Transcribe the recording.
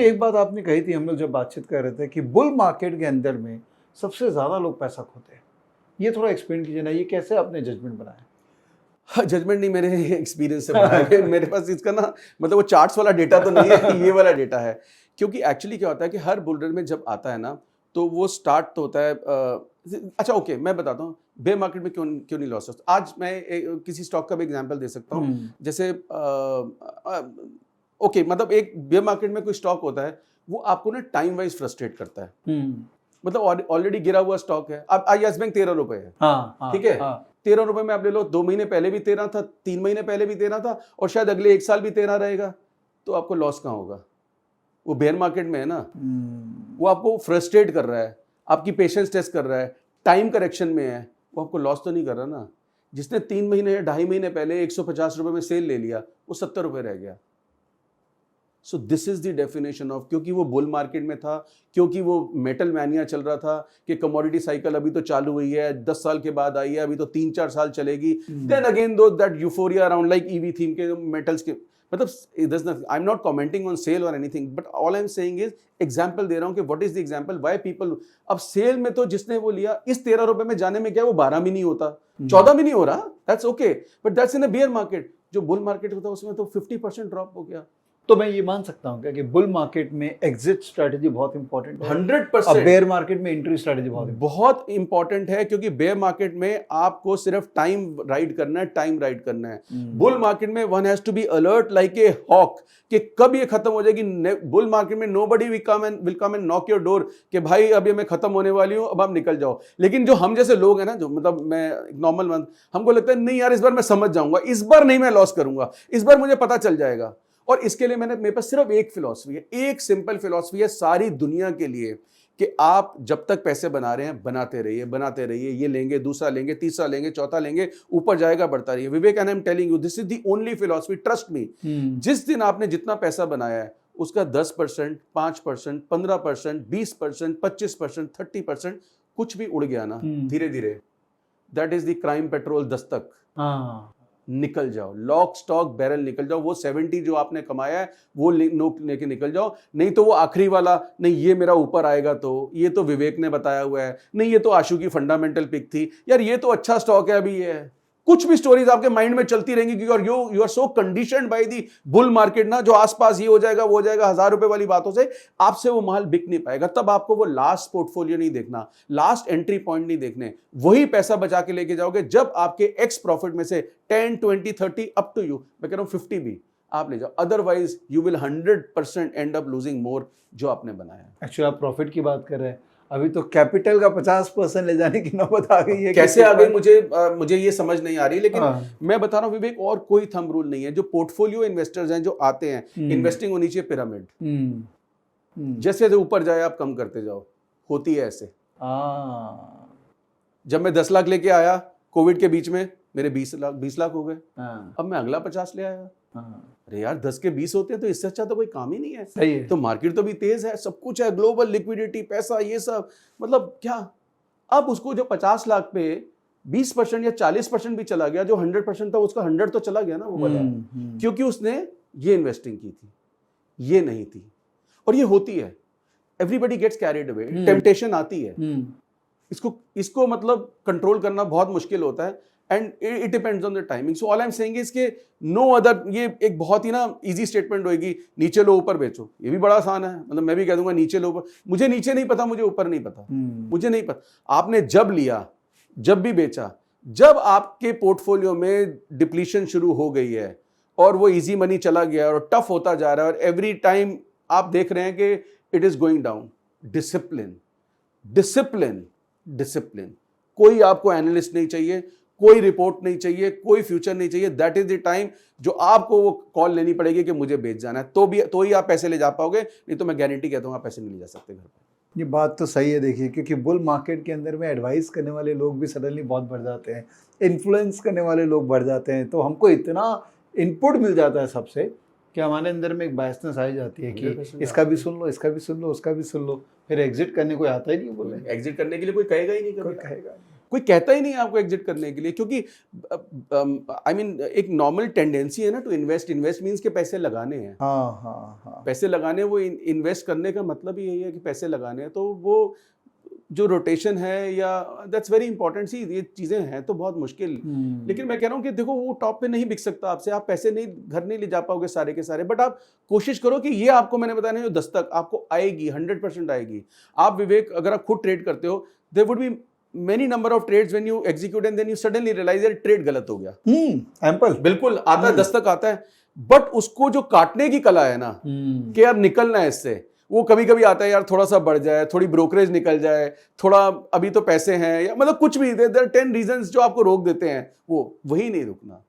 एक बात आपने कही थी, हम लोग जब बातचीत कर रहे थे कि बुल मार्केट के अंदर में सबसे ज़्यादा लोग पैसा खोते हैं। ये थोड़ा एक्सप्लेन कीजिए ना, ये कैसे आपने जजमेंट बनाया? हाँ, जजमेंट नहीं, मेरे एक्सपीरियंस से बनाया है। मेरे पास इसका ना मतलब वो चार्ट्स वाला डेटा तो नहीं है, ये वाला डेटा है। क्योंकि एक्चुअली क्या होता है कि हर बुल रन में जब आता है ना, तो वो स्टार्ट तो होता है अच्छा ओके, मैं बताता हूँ बेयर मार्केट में क्यों नहीं लॉस होता। आज मैं किसी स्टॉक का भी एग्जांपल दे सकता हूँ। जैसे ओके, मतलब एक बेयर मार्केट में कोई स्टॉक होता है, वो आपको ना टाइम वाइज फ्रस्ट्रेट करता है। मतलब ऑलरेडी गिरा हुआ स्टॉक है। अब यस बैंक 13 रुपए है, ठीक है, 13 रुपए में आप ले लो, 2 महीने पहले भी 13 था, 3 महीने पहले भी 13 था, और शायद अगले 1 साल भी 13 रहेगा, तो आपको लॉस कहाँ होगा? वो बेयर मार्केट में है ना, वो आपको फ्रस्ट्रेट कर रहा है, आपकी पेशेंस टेस्ट कर रहा है, टाइम करेक्शन में है, वो आपको लॉस तो नहीं कर रहा ना। जिसने 3 महीने या 2.5 महीने पहले 150 रुपए में सेल ले लिया, वो 70 रुपए रह गया। So this is the definition of, क्योंकि वो बुल मार्केट में था, क्योंकि वो मेटल मैनिया चल रहा था कि कमोडिटी साइकिल अभी तो चालू हुई है, 10 साल के बाद आई है, अभी तो 3-4 साल चलेगी। Then again though that euphoria around like EV theme के मेटल्स के, मतलब I am not commenting on sale और anything, but all I am saying is example दे रहा हूं कि what is the example why people. अब सेल में तो जिसने वो लिया, इस 13 रुपए में जाने में क्या वो 12 भी नहीं होता, 14 भी नहीं हो रहा, that's okay, but that's in a beer market. जो बुल मार्केट होता है उसमें तो 50% ड्रॉप हो गया। तो मैं ये मान सकता हूँ क्या कि बुल मार्केट में एग्जिट स्ट्रेटजी बहुत इंपॉर्टेंट है? 100%। बेयर मार्केट में एंट्री स्ट्रेटजी बहुत इंपॉर्टेंट है, क्योंकि बेयर मार्केट में आपको सिर्फ टाइम राइड करना है, टाइम राइड करना है। बुल मार्केट में one has to be alert like a hawk कि कब ये खत्म हो जाएगी। बुल मार्केट में nobody will come and knock your door कि भाई अभी मैं खत्म होने वाली हूं, अब आप निकल जाओ। लेकिन जो हम जैसे लोग हैं ना, जो मतलब मैं नॉर्मल वन, हमको लगता है नहीं यार इस बार मैं समझ जाऊंगा, इस बार नहीं मैं लॉस करूंगा, इस बार मुझे पता चल जाएगा। और इसके लिए मेरे पास सिर्फ एक फिलॉसफी है, एक सिंपल फिलॉसफी है सारी दुनिया के लिए, कि आप जब तक पैसे बना रहे हैं बनाते रहिए, ये लेंगे, दूसरा लेंगे, तीसरा लेंगे, चौथा लेंगे, ऊपर जाएगा, बढ़ता रहिए। Vivek, and I am telling you this is the only philosophy, trust me. जिस दिन आपने जितना पैसा बनाया है उसका 10%, 5%, 15%, 20%, 25%, 30% कुछ भी उड़ गया ना धीरे धीरे, that is the crime petrol Dastak. निकल जाओ, लॉक स्टॉक बैरल निकल जाओ। वो 70 जो आपने कमाया है वो लेके निकल जाओ। नहीं तो वो आखिरी वाला, नहीं ये मेरा ऊपर आएगा, तो ये तो विवेक ने बताया हुआ है, नहीं ये तो आशु की फंडामेंटल पिक थी, यार ये तो अच्छा स्टॉक है अभी ये है। कुछ भी स्टोरीज आपके माइंड में चलती रहेंगी, क्योंकि you are so conditioned by the bull market ना, जो आसपास ये हो जाएगा वो हो जाएगा, 1000 रुपए वाली बातों से आपसे वो माल बिक नहीं पाएगा। तब आपको वो लास्ट पोर्टफोलियो नहीं देखना, लास्ट एंट्री पॉइंट नहीं देखने, वही पैसा बचा के लेके जाओगे जब आपके एक्स प्रॉफिट में से 10, 20, 30 अप टू यू, मैं कह रहा हूं 50 भी आप ले जाओ। Otherwise you will 100% end up losing more जो आपने बनाया। एक्चुअली आप प्रॉफिट की बात कर रहे हैं, अभी तो कैपिटल का 50% ले जाने की नौबत आ गई है। कैसे आ गई मुझे ये समझ नहीं आ रही, लेकिन मैं बता रहा हूँ विवेक, और कोई थंब रूल नहीं है। जो पोर्टफोलियो इन्वेस्टर्स हैं जो आते हैं, इन्वेस्टिंग होनी चाहिए पिरामिड, जैसे ऊपर जाए आप कम करते जाओ, होती है ऐसे। जब मैं 10 लाख लेके आया कोविड के बीच में, मेरे 20 लाख हो गए, अब मैं अगला 50 ले आया। अरे यार 10 के 20 होते हैं तो इससे अच्छा तो कोई काम ही नहीं है। सही है। तो मार्केट तो भी तेज है, सब कुछ है, ग्लोबल लिक्विडिटी, पैसा, ये सब, मतलब क्या। अब उसको जो 50 लाख पे 20% या 40% भी चला गया, जो 100% था उसका 100 तो चला गया ना वो वाला, क्योंकि उसने ये इन्वेस्टिंग की थी, ये नहीं थी। और ये होती है, everybody gets carried away, temptation आती है, इसको मतलब कंट्रोल करना बहुत मुश्किल होता है, and it depends on the timing. So all I am saying is के नो अदर, ये एक बहुत ही ना इजी स्टेटमेंट होगी, नीचे लो ऊपर बेचो, ये भी बड़ा आसान है। मतलब मैं भी कह दूंगा नीचे लो ऊपर, मुझे नीचे नहीं पता, मुझे ऊपर नहीं पता, मुझे नहीं पता। आपने जब लिया, जब भी बेचा, जब आपके पोर्टफोलियो में डिप्लीशन शुरू हो गई है और वो इजी मनी चला गया और टफ होता जा रहा है, और एवरी टाइम आप देख रहे हैं कि it is going down, discipline discipline discipline. कोई आपको एनालिस्ट नहीं चाहिए, कोई रिपोर्ट नहीं चाहिए, कोई फ्यूचर नहीं चाहिए। दैट इज द टाइम जो आपको वो कॉल लेनी पड़ेगी कि मुझे बेच जाना है, तो ही आप पैसे ले जा पाओगे, नहीं तो मैं गारंटी कहता हूँ आप पैसे नहीं ले जा सकते घर पर। ये बात तो सही है। देखिए, क्योंकि बुल मार्केट के अंदर में एडवाइस करने वाले लोग भी सडनली बहुत बढ़ जाते हैं, इन्फ्लुएंस करने वाले लोग बढ़ जाते हैं, तो हमको इतना इनपुट मिल जाता है सबसे कि हमारे अंदर में एक बायसनेस आ जाती है कि इसका भी सुन लो, इसका भी सुन लो, उसका भी सुन लो, फिर एग्जिट करने कोई आता ही नहीं। बोले एग्जिट करने के लिए कोई कहेगा ही नहीं, कोई कहेगा। कोई कहता ही नहीं है आपको एग्जिट करने के लिए, क्योंकि आई मीन एक नॉर्मल टेंडेंसी है ना टू इन्वेस्ट मींस के पैसे लगाने हैं। हाँ। पैसे लगाने, वो इन्वेस्ट करने का मतलब ही यही है कि पैसे लगाने हैं। तो वो जो रोटेशन है या दैट्स वेरी इंपॉर्टेंट। सी ये चीजें हैं तो बहुत मुश्किल, लेकिन मैं कह रहा हूँ कि देखो वो टॉप पे नहीं बिक सकता आपसे, आप पैसे नहीं घर नहीं ले जा पाओगे सारे के सारे, बट आप कोशिश करो कि ये आपको मैंने बताया ना जो दस्तक आपको आएगी 100% आएगी। आप विवेक अगर आप खुद ट्रेड करते हो, there would be many number of trades when you execute and then you suddenly realise that trade गलत हो गया। एम्पल बिल्कुल आता है, दस्तक आता है, बट उसको जो काटने की कला है ना कि यार निकलना है इससे, वो कभी कभी आता है यार थोड़ा सा बढ़ जाए, थोड़ी ब्रोकरेज निकल जाए, थोड़ा अभी तो पैसे हैं, या मतलब कुछ भी, देयर 10 रीजंस जो आपको रोक देते हैं, वो वही नहीं रुकना।